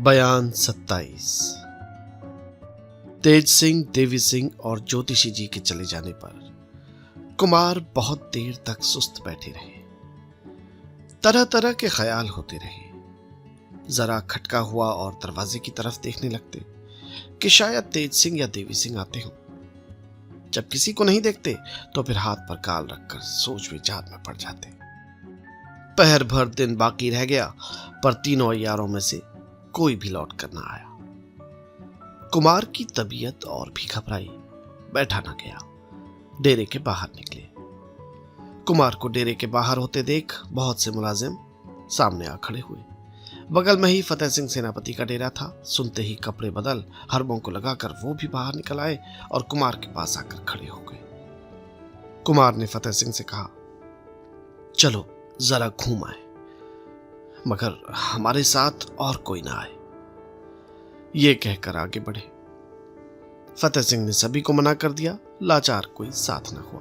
बयान 27। तेज सिंह, देवी सिंह और ज्योतिषी जी के चले जाने पर कुमार बहुत देर तक सुस्त बैठे रहे। तरह तरह के ख्याल होते रहे। जरा खटका हुआ और दरवाजे की तरफ देखने लगते कि शायद तेज सिंह या देवी सिंह आते हों। जब किसी को नहीं देखते तो फिर हाथ पर गाल रखकर सोच विचार में पड़ जाते। पहर भर दिन बाकी रह गया, पर तीनों यारों में से कोई भी लौट कर ना आया। कुमार की तबीयत और भी घबराई, बैठा ना गया। डेरे के बाहर निकले। कुमार को डेरे के बाहर होते देख बहुत से मुलाजिम सामने आ खड़े हुए। बगल में ही फतेह सिंह सेनापति का डेरा था। सुनते ही कपड़े बदल हरबों को लगाकर वो भी बाहर निकल आए और कुमार के पास आकर खड़े हो गए। कुमार ने फतेह सिंह से कहा, चलो जरा घूम आए, मगर हमारे साथ और कोई ना आए। ये कहकर आगे बढ़े। फतेह सिंह ने सभी को मना कर दिया, लाचार कोई साथ न हुआ।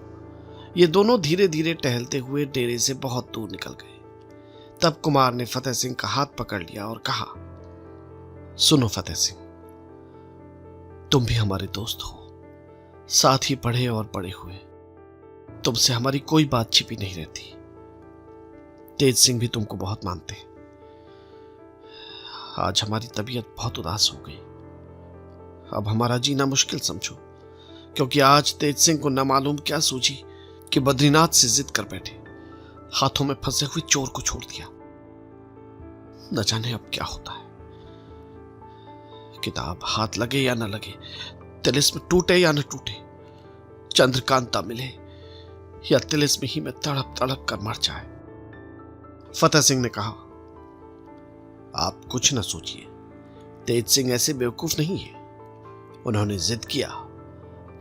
ये दोनों धीरे धीरे टहलते हुए डेरे से बहुत दूर निकल गए। तब कुमार ने फतेह सिंह का हाथ पकड़ लिया और कहा, सुनो फतेह सिंह, तुम भी हमारे दोस्त हो, साथ ही पढ़े और बड़े हुए। तुमसे हमारी कोई बात छिपी नहीं रहती। तेज सिंह भी तुमको बहुत मानते हैं। आज हमारी तबीयत बहुत उदास हो गई। अब हमारा जीना मुश्किल समझो, क्योंकि आज तेज सिंह को न मालूम क्या सूझी कि बद्रीनाथ से जिद कर बैठे, हाथों में फंसे हुए चोर को छोड़ दिया। न जाने अब क्या होता है। किताब हाथ लगे या न लगे, तिलिस्म टूटे या न टूटे, चंद्रकांता मिले या तिलिस्म ही में तड़प तड़प कर मर जाए। फतेह सिंह ने कहा, आप कुछ न सोचिए, तेज सिंह ऐसे बेवकूफ नहीं है। उन्होंने जिद किया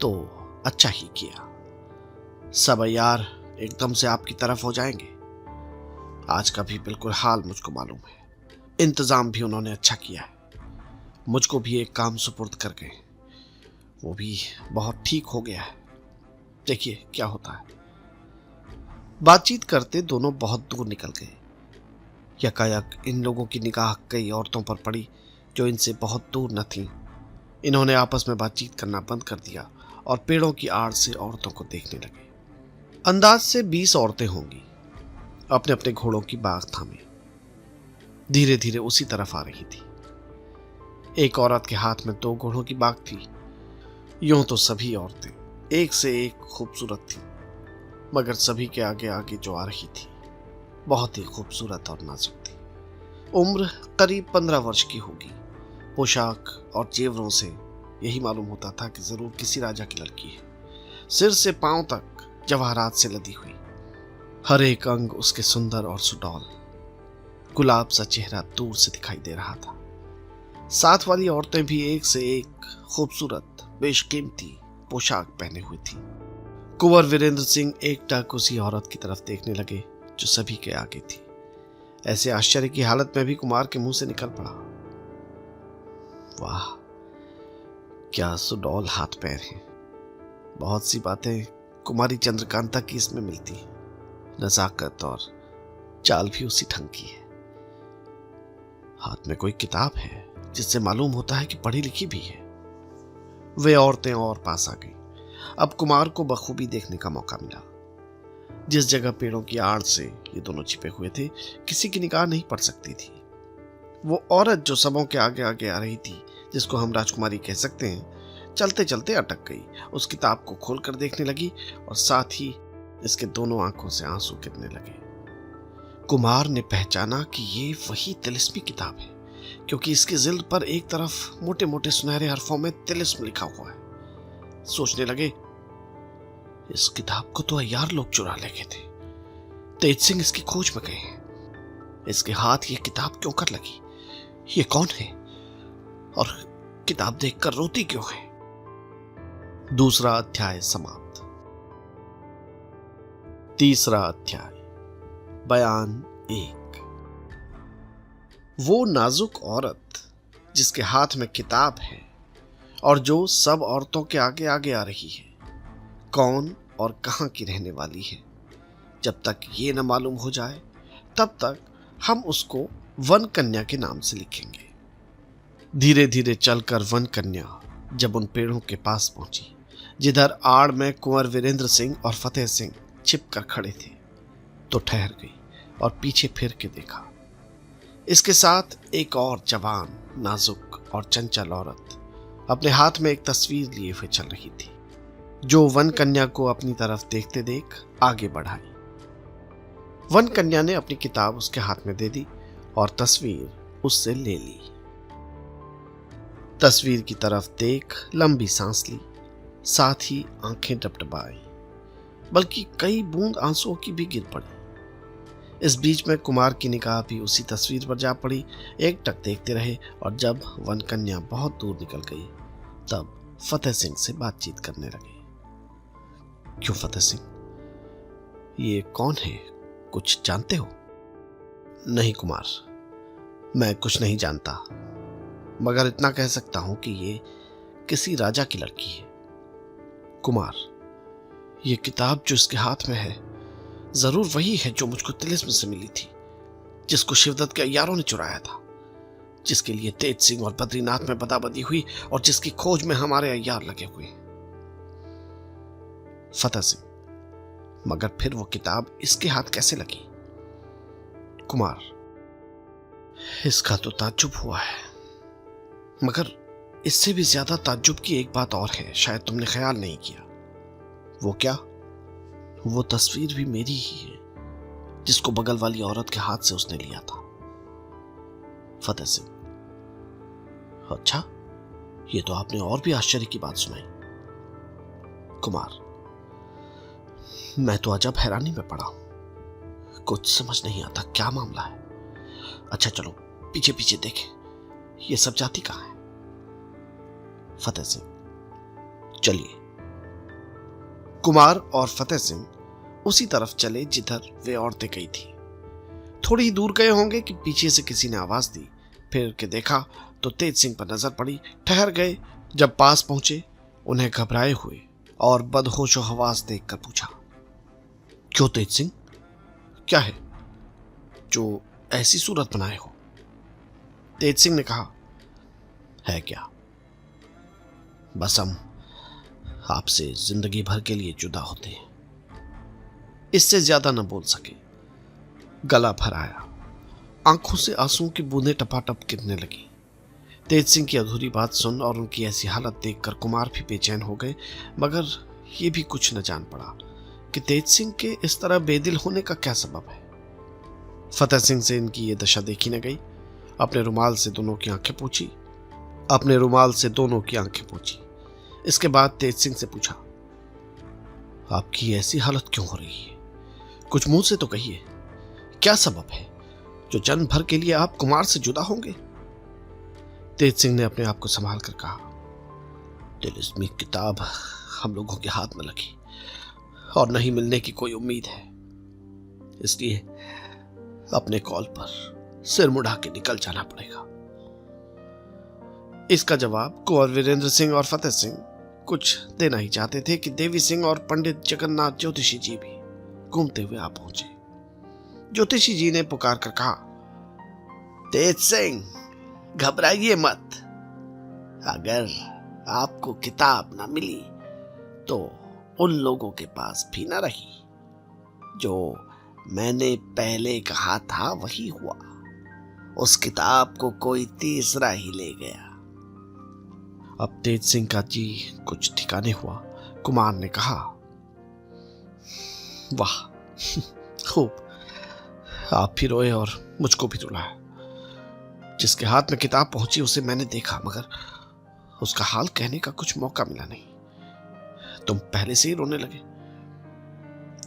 तो अच्छा ही किया। सब यार एकदम से आपकी तरफ हो जाएंगे। आज का भी बिल्कुल हाल मुझको मालूम है। इंतजाम भी उन्होंने अच्छा किया है। मुझको भी एक काम सुपुर्द कर गए, वो भी बहुत ठीक हो गया है। देखिए क्या होता है। बातचीत करते दोनों बहुत दूर निकल गए। यकायक इन लोगों की निगाह कई औरतों पर पड़ी जो इनसे बहुत दूर न थीं। इन्होंने आपस में बातचीत करना बंद कर दिया और पेड़ों की आड़ से औरतों को देखने लगे। अंदाज से 20 औरतें होंगी। अपने अपने घोड़ों की बाग थामे धीरे धीरे उसी तरफ आ रही थी। एक औरत के हाथ में 2 घोड़ों की बाग थी। यूं तो सभी औरतें एक से एक खूबसूरत थी, मगर सभी के आगे आगे जो आ रही थी बहुत ही खूबसूरत और नाजुक थी। उम्र करीब 15 वर्ष की होगी। पोशाक और जेवरों से यही मालूम होता था कि जरूर किसी राजा की लड़की है। सिर से पांव तक जवाहरात से लदी हुई, हर एक अंग उसके सुंदर और सुडौल। गुलाब सा चेहरा दूर से दिखाई दे रहा था। साथ वाली औरतें भी एक से एक खूबसूरत बेशकीमती पोशाक पहने हुई थी। कुंवर वीरेंद्र सिंह एकटक उसी औरत की तरफ देखने लगे जो सभी के आगे थी। ऐसे आश्चर्य की हालत में भी कुमार के मुंह से निकल पड़ा, वाह क्या सुडौल हाथ पैर हैं। बहुत सी बातें कुमारी चंद्रकांता की इसमें मिलती हैं। नजाकत और चाल भी उसी ढंग की है। हाथ में कोई किताब है जिससे मालूम होता है कि पढ़ी लिखी भी है। वे औरतें और पास आ गई। अब कुमार को बखूबी देखने का मौका मिला। जिस जगह पेड़ों की आड़ से ये दोनों छिपे हुए थे, किसी की निगाह नहीं पड़ सकती थी। वो औरत जो सबों के आगे आगे आ रही थी, जिसको हम राजकुमारी कह सकते हैं, चलते चलते अटक गई। उस किताब को खोलकर देखने लगी और साथ ही इसके दोनों आंखों से आंसू गिरने लगे। कुमार ने पहचाना कि ये वही तिलिस्मी किताब है, क्योंकि इसके जिल्द पर एक तरफ मोटे मोटे सुनहरे हरफों में तिलिस्म लिखा हुआ है। सोचने लगे, इस किताब को तो अय्यार लोग चुरा ले गए थे। तेज सिंह इसकी खोज में गए हैं। इसके हाथ ये किताब क्यों कर लगी? ये कौन है और किताब देखकर रोती क्यों है? दूसरा अध्याय समाप्त। तीसरा अध्याय, बयान 1। वो नाजुक औरत जिसके हाथ में किताब है और जो सब औरतों के आगे आगे आ रही है, कौन और कहां की रहने वाली है, जब तक ये न मालूम हो जाए तब तक हम उसको वन कन्या के नाम से लिखेंगे। धीरे धीरे चलकर वन कन्या जब उन पेड़ों के पास पहुंची जिधर आड़ में कुंवर वीरेंद्र सिंह और फतेह सिंह छिपकर खड़े थे, तो ठहर गई और पीछे फिर के देखा। इसके साथ एक और जवान, नाजुक और चंचल औरत अपने हाथ में एक तस्वीर लिए हुए चल रही थी, जो वन कन्या को अपनी तरफ देखते देख आगे बढ़ाई। वन कन्या ने अपनी किताब उसके हाथ में दे दी और तस्वीर उससे ले ली। तस्वीर की तरफ देख लंबी सांस ली, साथ ही आंखें डबडबाई, बल्कि कई बूंद आंसुओं की भी गिर पड़ी। इस बीच में कुमार की निगाह भी उसी तस्वीर पर जा पड़ी। एकटक देखते रहे और जब वन कन्या बहुत दूर निकल गई तब फतेह सिंह से बातचीत करने लगे। क्यों फतेह सिंह, ये कौन है, कुछ जानते हो? नहीं कुमार, मैं कुछ नहीं जानता, मगर इतना कह सकता हूं कि ये किसी राजा की लड़की है। कुमार, ये किताब जो इसके हाथ में है जरूर वही है जो मुझको तिलिस्म से मिली थी, जिसको शिवदत्त के अय्यारों ने चुराया था, जिसके लिए तेज सिंह और बद्रीनाथ में बदाबदी हुई और जिसकी खोज में हमारे अय्यार लगे हुए। फतेह सिंह, मगर फिर वो किताब इसके हाथ कैसे लगी? कुमार, इसका तो ताज्जुब हुआ है, मगर इससे भी ज्यादा ताज्जुब की एक बात और है, शायद तुमने ख्याल नहीं किया। वो क्या? वो तस्वीर भी मेरी ही है, जिसको बगल वाली औरत के हाथ से उसने लिया था। फतेह सिंह, अच्छा, ये तो आपने और भी आश्चर्य की बात सुनाई। कुमार, मैं तो अजब हैरानी में पड़ा हूं, कुछ समझ नहीं आता क्या मामला है। अच्छा चलो पीछे पीछे देखें, ये सब जाति कहां है? फतेह सिंह, चलिए। कुमार और फतेह सिंह उसी तरफ चले जिधर वे औरतें गई थी। थोड़ी ही दूर गए होंगे कि पीछे से किसी ने आवाज दी। फिर के देखा तो तेज सिंह पर नजर पड़ी। ठहर गए। जब पास पहुंचे उन्हें घबराए हुए और बदहोशो हवास देखकर पूछा, क्यों तेज सिंह, क्या है जो ऐसी सूरत बनाए हो? तेज सिंह ने कहा, है क्या, बस हम आपसे जिंदगी भर के लिए जुदा होते हैं। इससे ज्यादा न बोल सके, गला भराया, आंखों से आंसुओं की बूंदें टपाटप गिरने लगी। तेज सिंह की अधूरी बात सुन और उनकी ऐसी हालत देखकर कुमार भी बेचैन हो गए, मगर ये भी कुछ न जान पड़ा कि तेज सिंह के इस तरह बेदिल होने का क्या सबब है। फतेह सिंह से इनकी ये दशा देखी न गई। अपने रुमाल से दोनों की आंखें पोंछी। इसके बाद तेज सिंह से पूछा, आपकी ऐसी हालत क्यों हो रही है? कुछ मुंह से तो कहिए, क्या सबब है जो जन्म भर के लिए आप कुमार से जुदा होंगे? तेज सिंह ने अपने आप को संभाल कर कहा, तिलिस्मी किताब हम लोगों के हाथ में लगी और नहीं मिलने की कोई उम्मीद है, इसलिए अपने कॉल पर सिर मुड़ा के निकल जाना पड़ेगा। इसका जवाब कुंवर वीरेंद्र सिंह और फतेह सिंह कुछ देना ही चाहते थे कि देवी सिंह और पंडित जगन्नाथ ज्योतिषी जी भी घूमते हुए आ पहुंचे। ज्योतिषी जी ने पुकार कर कहा, तेज सिंह, घबराइए मत, अगर आपको किताब न मिली तो उन लोगों के पास भी न रही। जो मैंने पहले कहा था वही हुआ, उस किताब को कोई तीसरा ही ले गया। अब तेज सिंह का जी कुछ ठिकाने हुआ। कुमार ने कहा, वाह खूब, आप भी रोए और मुझको भी रुलाया। जिसके हाथ में किताब पहुंची उसे मैंने देखा, मगर उसका हाल कहने का कुछ मौका मिला नहीं। तुम पहले से ही रोने लगे।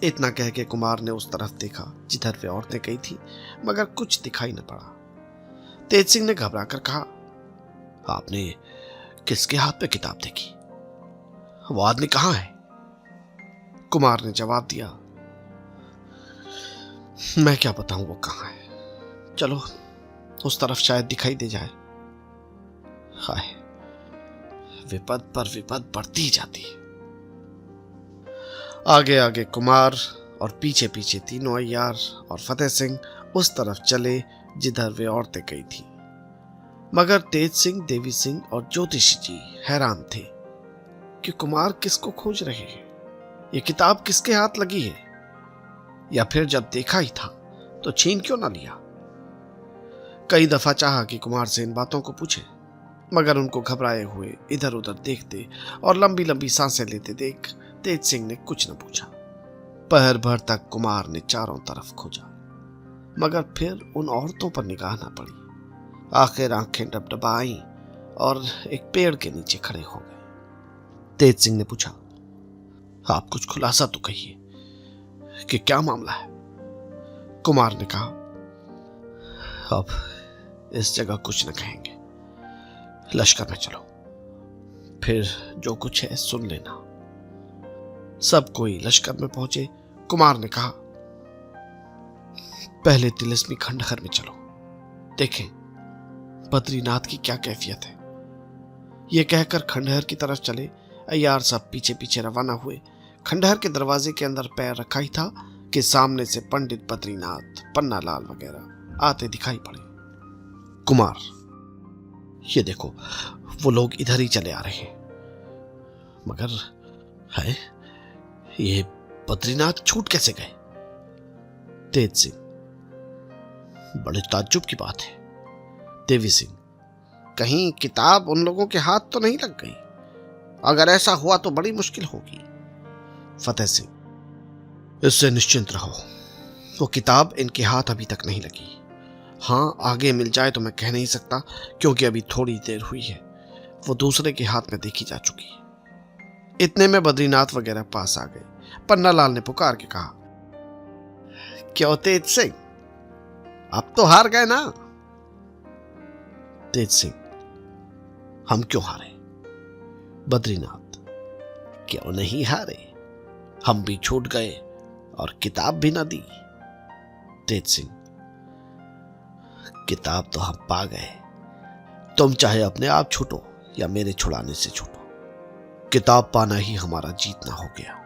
इतना कह के कुमार ने उस तरफ देखा जिधर वे औरतें गई थी, मगर कुछ दिखाई न पड़ा। तेज सिंह ने घबरा कर कहा, आपने किसके हाथ पे किताब देखी? वो आदमी कहां है? कुमार ने जवाब दिया, मैं क्या बताऊं वो कहां है, चलो उस तरफ शायद दिखाई दे जाए। हाय, विपद पर विपद बढ़ती जाती है। आगे आगे कुमार और पीछे पीछे तीनों अय्यार और फतेह सिंह उस तरफ चले जिधर वे औरतें गई थी, मगर तेज सिंह, देवी सिंह और ज्योतिषी जी हैरान थे कि कुमार किसको खोज रहे हैं, ये किताब किसके हाथ लगी है, या फिर जब देखा ही था तो छीन क्यों ना लिया। कई दफा चाहा कि कुमार से इन बातों को पूछे, मगर उनको घबराए हुए इधर उधर देखते और लंबी लंबी सांसें लेते देख तेज सिंह ने कुछ न पूछा। पहर भर तक कुमार ने चारों तरफ खोजा, मगर फिर उन औरतों पर निगाह न पड़ी। आखिर आंखें डबडबाई और एक पेड़ के नीचे खड़े हो गए। तेज सिंह ने पूछा, आप कुछ खुलासा तो कहिए कि क्या मामला है। कुमार ने कहा, अब इस जगह कुछ न कहेंगे, लश्कर में चलो, फिर जो कुछ है सुन लेना। सब कोई लश्कर में पहुंचे। कुमार ने कहा, पहले तिलिस्मी खंडहर में चलो, देखें बद्रीनाथ की क्या कैफियत है। यह कहकर खंडहर की तरफ चले। अय्यार सब पीछे पीछे रवाना हुए। खंडहर के दरवाजे के अंदर पैर रखा ही था कि सामने से पंडित बद्रीनाथ, पन्नालाल वगैरह आते दिखाई पड़े। कुमार, ये देखो वो लोग इधर ही चले आ रहे हैं, मगर है ये बद्रीनाथ छूट कैसे गए। तेज सिंह, बड़े ताज्जुब की बात है। देवी सिंह, कहीं किताब उन लोगों के हाथ तो नहीं लग गई? अगर ऐसा हुआ तो बड़ी मुश्किल होगी। फतेह सिंह, इससे निश्चिंत रहो, वो किताब इनके हाथ अभी तक नहीं लगी। हाँ, आगे मिल जाए तो मैं कह नहीं सकता, क्योंकि अभी थोड़ी देर हुई है, वो दूसरे के हाथ में देखी जा चुकी। इतने में बद्रीनाथ वगैरह पास आ गए। पन्नालाल ने पुकार के कहा, क्यों तेज सिंह, अब तो हार गए ना? तेज सिंह, हम क्यों हारे? बद्रीनाथ, क्यों नहीं हारे, हम भी छूट गए और किताब भी ना दी। तेज सिंह, किताब तो हम पा गए, तुम चाहे अपने आप छूटो या मेरे छुड़ाने से छूटो, किताब पाना ही हमारा जीतना हो गया।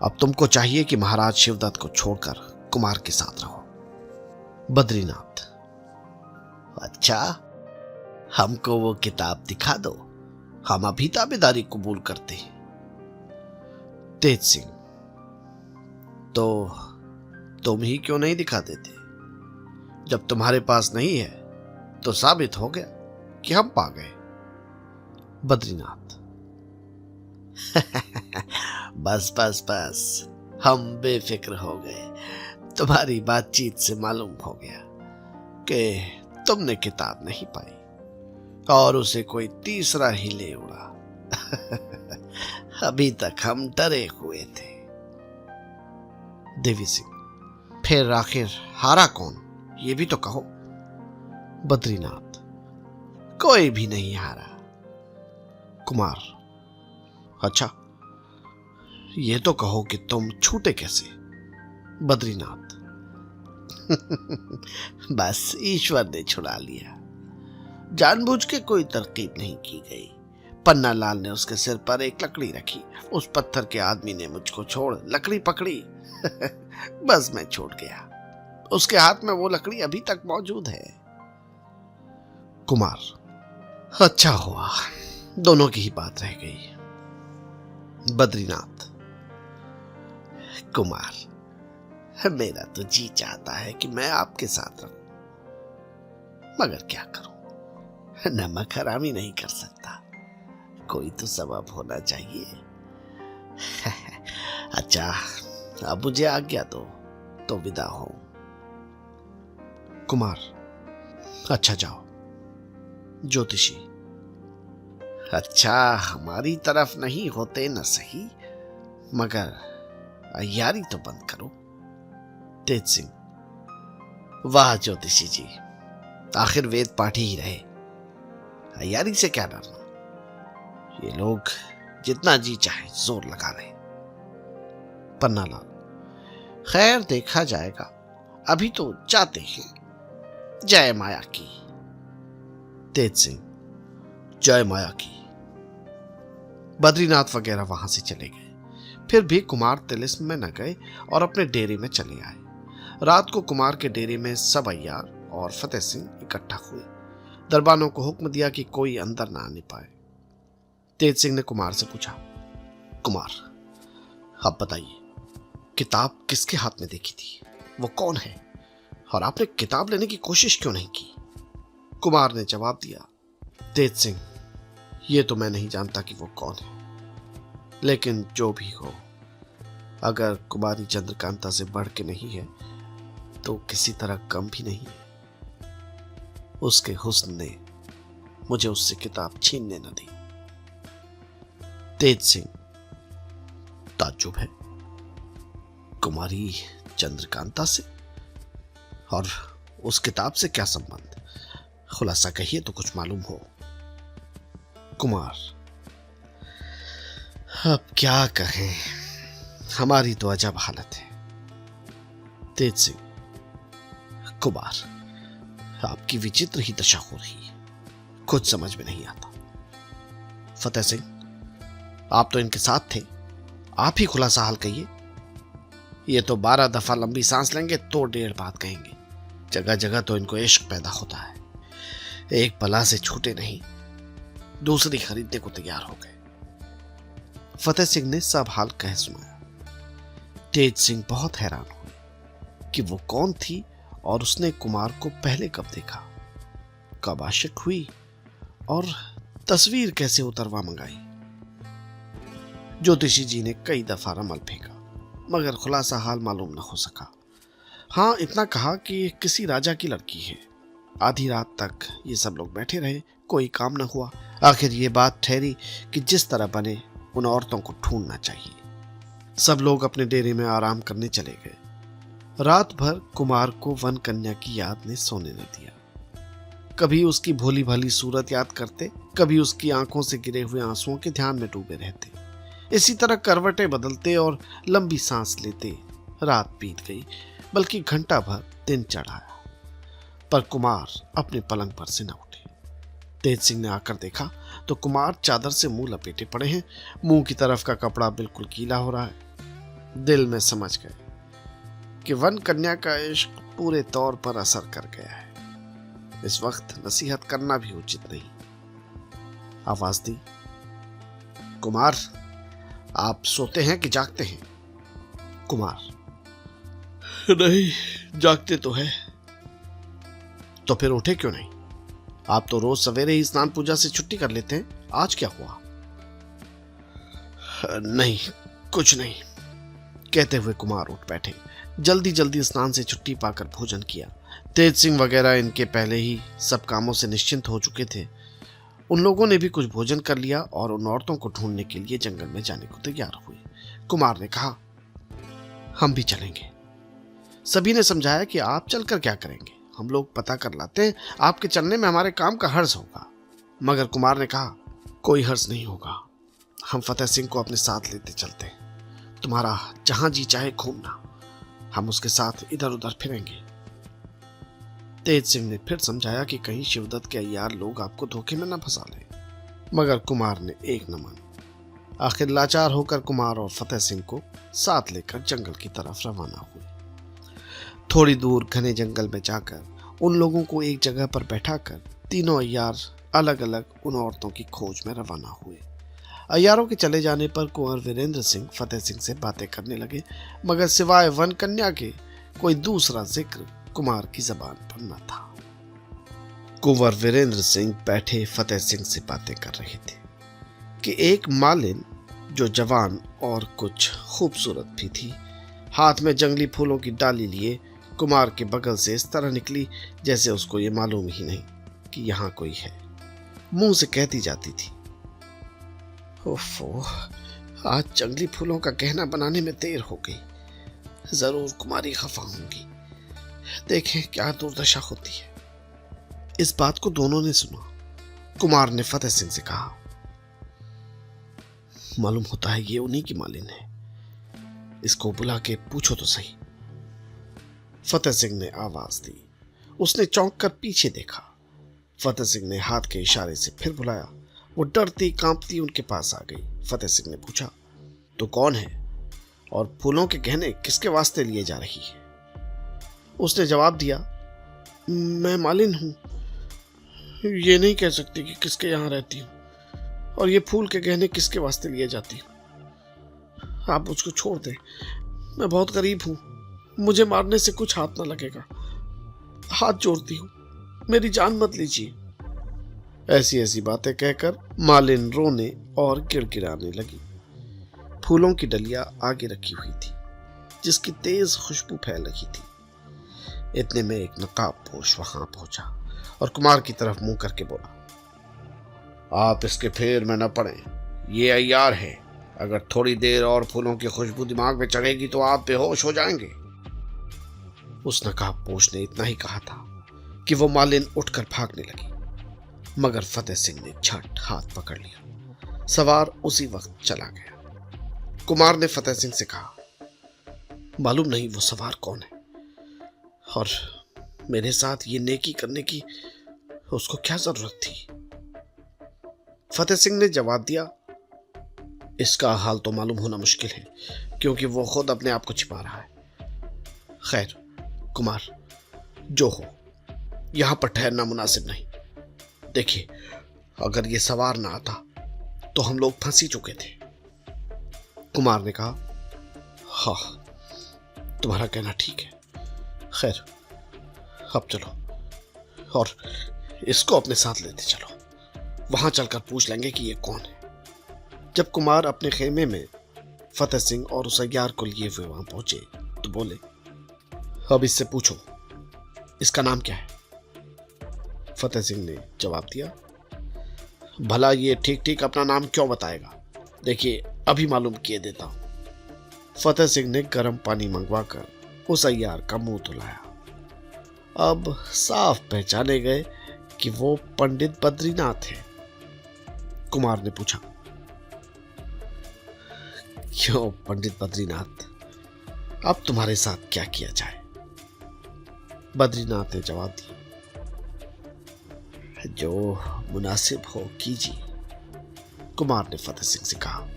अब तुमको चाहिए कि महाराज शिवदत्त को छोड़कर कुमार के साथ रहो। बद्रीनाथ, अच्छा, हमको वो किताब दिखा दो, हम अभी ताबेदारी कबूल करते हैं। तेज सिंह, तो तुम ही क्यों नहीं दिखा देते? जब तुम्हारे पास नहीं है तो साबित हो गया कि हम पा गए। बद्रीनाथ, बस बस बस, हम बेफिक्र हो गए। तुम्हारी बातचीत से मालूम हो गया कि तुमने किताब नहीं पाई और उसे कोई तीसरा ही ले उड़ा। अभी तक हम डरे हुए थे। देवी सिंह, फिर आखिर हारा कौन, ये भी तो कहो। बद्रीनाथ, कोई भी नहीं हारा। कुमार, अच्छा, ये तो कहो कि तुम छूटे कैसे। बद्रीनाथ, बस ईश्वर ने छुड़ा लिया, जानबूझ के कोई तरकीब नहीं की गई। पन्नालाल ने उसके सिर पर एक लकड़ी रखी, उस पत्थर के आदमी ने मुझको छोड़ लकड़ी पकड़ी। बस मैं छूट गया, उसके हाथ में वो लकड़ी अभी तक मौजूद है। कुमार, अच्छा हुआ, दोनों की ही बात रह गई। बद्रीनाथ, कुमार, मेरा तो जी चाहता है कि मैं आपके साथ रहूं, मगर क्या करूं, नमक हरामी नहीं कर सकता, कोई तो सबब होना चाहिए। अच्छा, अब मुझे आज्ञा दो तो विदा हो। कुमार, अच्छा जाओ। ज्योतिषी, अच्छा, हमारी तरफ नहीं होते न सही, मगर अय्यारी तो बंद करो। तेज सिंह, वाह ज्योतिषी जी, आखिर वेद पाठी ही रहे, अय्यारी से क्या डरना, ये लोग जितना जी चाहे जोर लगा रहे। पन्नालाल, खैर देखा जाएगा, अभी तो जाते हैं, जय माया की। तेज सिंह, जय माया की। बद्रीनाथ वगैरह वहां से चले गए। फिर भी कुमार तिलिस्म में न गए और अपने डेरे में चले आए। रात को कुमार के डेरे में सब अय्यार और फतेह सिंह इकट्ठा हुए। दरबानों को हुक्म दिया कि कोई अंदर ना आने पाए। तेज सिंह ने कुमार से पूछा, कुमार आप बताइए, किताब किसके हाथ में देखी थी? वो कौन है? और आपने किताब लेने की कोशिश क्यों नहीं की? कुमार ने जवाब दिया, तेज सिंह, ये तो मैं नहीं जानता कि वो कौन है, लेकिन जो भी हो, अगर कुमारी चंद्रकांता से बढ़ के नहीं है तो किसी तरह कम भी नहीं है। उसके हुस्न ने मुझे उससे किताब छीनने न दी। तेज सिंह, ताज्जुब है, कुमारी चंद्रकांता से और उस किताब से क्या संबंध? खुलासा कहिए तो कुछ मालूम हो। कुमार, अब क्या कहें, हमारी तो अजब हालत है। तेज सिंह, कुमार आपकी विचित्र ही दशा हो रही है, कुछ समझ में नहीं आता। फतेह सिंह, आप तो इनके साथ थे, आप ही खुलासा हाल कहिए। ये तो 12 दफा लंबी सांस लेंगे तो 1.5 बात कहेंगे। जगह जगह तो इनको इश्क पैदा होता है, एक बला से छूटे नहीं, दूसरी खरीदने को तैयार हो गए। फतेह सिंह ने सब हाल कह सुनाया। तेज सिंह बहुत हैरान हुए कि वो कौन थी और उसने कुमार को पहले कब देखा, कब आशिक हुई और तस्वीर कैसे उतरवा मंगाई। ज्योतिषी जी ने कई दफा रमल फेंका, मगर खुलासा हाल मालूम न हो सका। हाँ, इतना कहा कि किसी राजा की लड़की है। आधी रात तक ये सब लोग बैठे रहे, कोई काम न हुआ। आखिर ये बात ठहरी कि जिस तरह बने उन औरतों को ढूंढना चाहिए। सब लोग अपने डेरे में आराम करने चले गए। रात भर कुमार को वन कन्या की याद ने सोने न दिया। कभी उसकी भोली भाली सूरत याद करते, कभी उसकी आंखों से गिरे हुए आंसुओं के ध्यान में डूबे रहते। इसी तरह करवटें बदलते और लंबी सांस लेते रात बीत गई, बल्कि घंटा भर दिन चढ़ाया, पर कुमार अपने पलंग पर से न उठे। तेज सिंह ने आकर देखा तो कुमार चादर से मुंह लपेटे पड़े हैं, मुंह की तरफ का कपड़ा बिल्कुल गीला हो रहा है। दिल में समझ गए कि वन कन्या का इश्क पूरे तौर पर असर कर गया है। इस वक्त नसीहत करना भी उचित नहीं। आवाज दी, कुमार आप सोते हैं कि जागते हैं? कुमार, नहीं, जागते तो है। तो फिर उठे क्यों नहीं? आप तो रोज सवेरे ही स्नान पूजा से छुट्टी कर लेते हैं, आज क्या हुआ? नहीं, कुछ नहीं, कहते हुए कुमार उठ बैठे। जल्दी जल्दी स्नान से छुट्टी पाकर भोजन किया। तेज सिंह वगैरह इनके पहले ही सब कामों से निश्चिंत हो चुके थे। उन लोगों ने भी कुछ भोजन कर लिया और उन औरतों को ढूंढने के लिए जंगल में जाने को तैयार हुए। कुमार ने कहा, हम भी चलेंगे। सभी ने समझाया कि आप चलकर क्या करेंगे, हम लोग पता कर लाते हैं, आपके चलने में हमारे काम का हर्ज होगा। मगर कुमार ने कहा, कोई हर्ज नहीं होगा, हम फतेह सिंह को अपने साथ लेते चलते हैं। तुम्हारा जहां जी चाहे घूमना, हम उसके साथ इधर उधर फिरेंगे। तेज सिंह ने फिर समझाया कि कहीं शिवदत्त के अय्यार लोग आपको धोखे में न फंसा लें, मगर कुमार ने एक न माना। आखिर लाचार होकर कुमार और फतेह सिंह को साथ लेकर जंगल की तरफ रवाना हुए। थोड़ी दूर घने जंगल में जाकर उन लोगों को एक जगह पर बैठाकर तीनों अय्यार अलग अलग उन औरतों की खोज में रवाना हुए। अय्यारों के चले जाने पर कुंवर वीरेंद्र सिंह फतेह सिंह से बातें करने लगे, मगर सिवाय वन कन्या के कोई दूसरा जिक्र कुमार की जबान पर न था। कुंवर वीरेंद्र सिंह बैठे फतेह सिंह से बातें कर रहे थे कि एक मालिन जो जवान और कुछ खूबसूरत भी थी, हाथ में जंगली फूलों की डाली लिए कुमार के बगल से इस तरह निकली जैसे उसको ये मालूम ही नहीं कि यहाँ कोई है। मुंह से कहती जाती थी, ओफो, आज जंगली फूलों का गहना बनाने में देर हो गई, जरूर कुमारी खफा होंगी, देखें क्या दुर्दशा होती है। इस बात को दोनों ने सुना। कुमार ने फतेह सिंह से कहा, मालूम होता है ये उन्हीं की मालिन है, इसको बुला के पूछो तो सही। फतेह सिंह ने आवाज दी। उसने चौंक कर पीछे देखा। फतेह सिंह ने हाथ के इशारे से फिर बुलाया। वो डरती कांपती उनके पास आ गई। फतेह सिंह ने पूछा, तो कौन है और फूलों के गहने किसके वास्ते लिए जा रही है? उसने जवाब दिया, मैं मालिन हूं, ये नहीं कह सकती कि किसके यहाँ रहती हूँ और ये फूल के गहने किसके वास्ते लिए जाती हूँ। आप मुझको छोड़ दें, मैं बहुत गरीब हूँ, मुझे मारने से कुछ हाथ ना लगेगा। हाथ जोड़ती हूँ, मेरी जान मत लीजिए। ऐसी ऐसी बातें कहकर मालिन रोने और गिड़गिड़ाने लगी। फूलों की डलिया आगे रखी हुई थी जिसकी तेज खुशबू फैल रही थी। इतने में एक नकाबपोश वहां पहुंचा और कुमार की तरफ मुंह करके बोला, आप इसके फेर में न पड़े, ये अय्यार है। अगर थोड़ी देर और फूलों की खुशबू दिमाग में चढ़ेगी तो आप बेहोश हो जाएंगे। उस नकाबपोश ने इतना ही कहा था कि वो मालिन उठकर भागने लगी, मगर फतेह सिंह ने झट हाथ पकड़ लिया। सवार उसी वक्त चला गया। कुमार ने फतेह सिंह से कहा, मालूम नहीं वो सवार कौन है और मेरे साथ ये नेकी करने की उसको क्या जरूरत थी। फतेह सिंह ने जवाब दिया, इसका हाल तो मालूम होना मुश्किल है क्योंकि वो खुद अपने आप को छिपा रहा है। खैर कुमार, जो हो, यहां पर ठहरना मुनासिब नहीं। देखिए, अगर ये सवार ना आता तो हम लोग फंस ही चुके थे। कुमार ने कहा, हाँ तुम्हारा कहना ठीक है। खैर अब चलो और इसको अपने साथ लेते चलो, वहां चलकर पूछ लेंगे कि ये कौन है। जब कुमार अपने खेमे में फतेह सिंह और उस अय्यार को लिए हुए वहां पहुंचे तो बोले, अब इससे पूछो इसका नाम क्या है। फतेह सिंह ने जवाब दिया, भला ये ठीक ठीक अपना नाम क्यों बताएगा, देखिए अभी मालूम किए देता हूं। फतेह सिंह ने गर्म पानी मंगवाकर उस अय्यार का मुंह धुलाया। अब साफ पहचाने गए कि वो पंडित बद्रीनाथ है। कुमार ने पूछा, क्यों पंडित बद्रीनाथ, अब तुम्हारे साथ क्या किया जाए। बद्रीनाथ ने जवाब दिया, जो मुनासिब हो कीजिए। कुमार ने फतेह सिंह से कहा,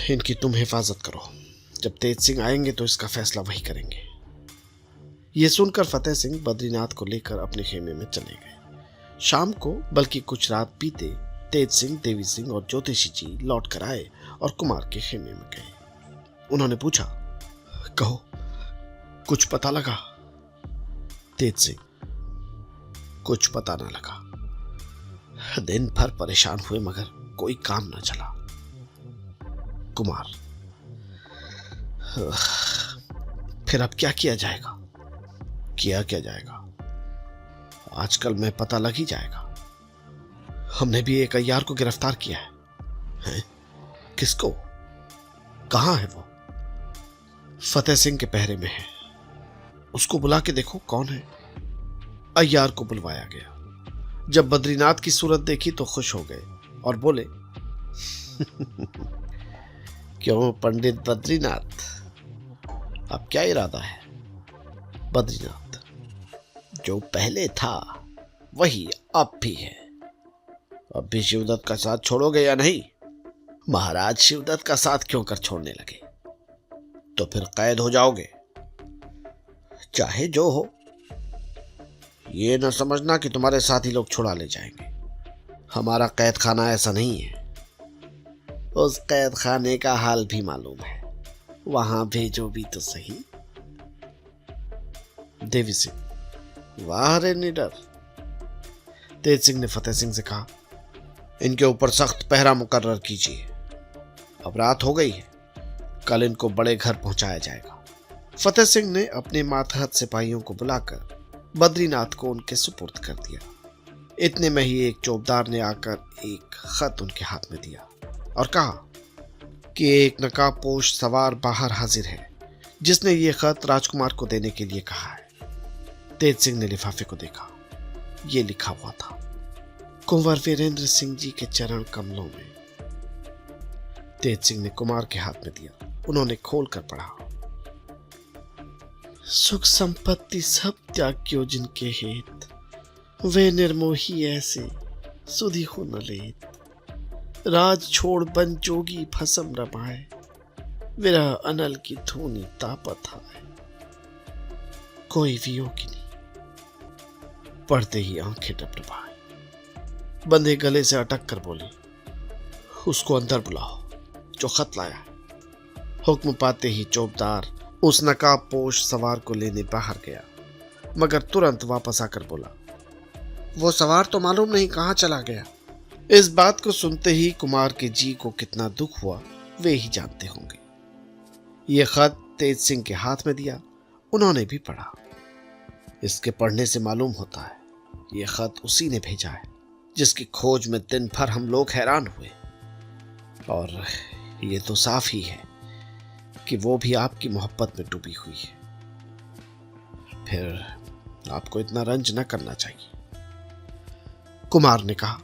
इनकी तुम हिफाजत करो, जब तेज सिंह आएंगे तो इसका फैसला वही करेंगे। यह सुनकर फतेह सिंह बद्रीनाथ को लेकर अपने खेमे में चले गए। शाम को, बल्कि कुछ रात बीते, तेज सिंह, देवी सिंह और ज्योतिषी जी लौट कर आए और कुमार के खेमे में गए। उन्होंने पूछा, कहो कुछ पता लगा। तेज सिंह, कुछ पता ना लगा, दिन भर परेशान हुए मगर कोई काम ना चला। कुमार, फिर अब क्या किया जाएगा। किया क्या जाएगा, आजकल में पता लग ही जाएगा। हमने भी एक अय्यार को गिरफ्तार किया है। किसको, कहां है वो। फतेह सिंह के पहरे में है, उसको बुला के देखो कौन है। अय्यार को बुलवाया गया। जब बद्रीनाथ की सूरत देखी तो खुश हो गए और बोले, क्यों पंडित बद्रीनाथ, अब क्या इरादा है। बद्रीनाथ, जो पहले था वही अब भी है। अब भी शिवदत्त का साथ छोड़ोगे या नहीं। महाराज शिवदत्त का साथ क्यों कर छोड़ने लगे, तो फिर कैद हो जाओगे। चाहे जो हो, ये न समझना कि तुम्हारे साथी लोग छुड़ा ले जाएंगे। हमारा कैद खाना ऐसा नहीं है। उस कैद खाने का हाल भी मालूम है, वहां भेजो भी तो सही। देवी सिंह, वाह रे निडर। तेज सिंह ने फतेह सिंह से कहा, इनके ऊपर सख्त पहरा मुकर्रर कीजिए। अब रात हो गई है, कल इनको बड़े घर पहुंचाया जाएगा। फतेह सिंह ने अपने मातहत सिपाहियों को बुलाकर बद्रीनाथ को उनके सुपुर्द कर दिया। इतने में ही एक चौबदार ने आकर एक खत उनके हाथ में दिया और कहा कि एक नकाबपोश सवार बाहर हाजिर है जिसने ये खत राजकुमार को देने के लिए कहा है। तेज सिंह ने लिफाफे को देखा। ये लिखा हुआ था, कुंवर वीरेंद्र सिंह जी के चरण कमलों में। तेज सिंह ने कुमार के हाथ में दिया। उन्होंने खोल कर पढ़ा, सुख संपत्ति सब त्याग्यो जिनके हेत, वे निर्मोही ऐसे सुधि हो न लेत। राज छोड़ बन जोगी भसम रमाए, विरह अनल की धूनी तापत आए। कोई वियोगिनी। पढ़ते ही आंखें टपटपाई। बंदे गले से अटक कर बोली, उसको अंदर बुलाओ जो खत लाया है। हुक्म पाते ही चौबदार उस नकाब पोश सवार को लेने बाहर गया, मगर तुरंत वापस आकर बोला, वो सवार तो मालूम नहीं कहां चला गया। इस बात को सुनते ही कुमार के जी को कितना दुख हुआ वे ही जानते होंगे। ये खत तेज सिंह के हाथ में दिया, उन्होंने भी पढ़ा। इसके पढ़ने से मालूम होता है ये खत उसी ने भेजा है जिसकी खोज में दिन भर हम लोग हैरान हुए, और ये तो साफ ही है कि वो भी आपकी मोहब्बत में डूबी हुई है। फिर आपको इतना रंज न करना चाहिए। कुमार ने कहा,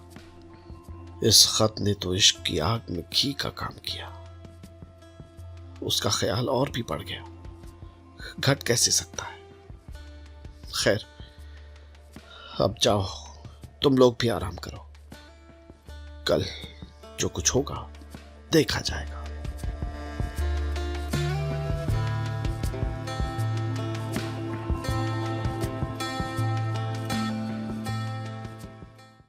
इस खत ने तो इश्क की आग में घी का काम किया। उसका ख्याल और भी बढ़ गया, घट कैसे सकता है। खैर, अब जाओ, तुम लोग भी आराम करो। कल जो कुछ होगा देखा जाएगा।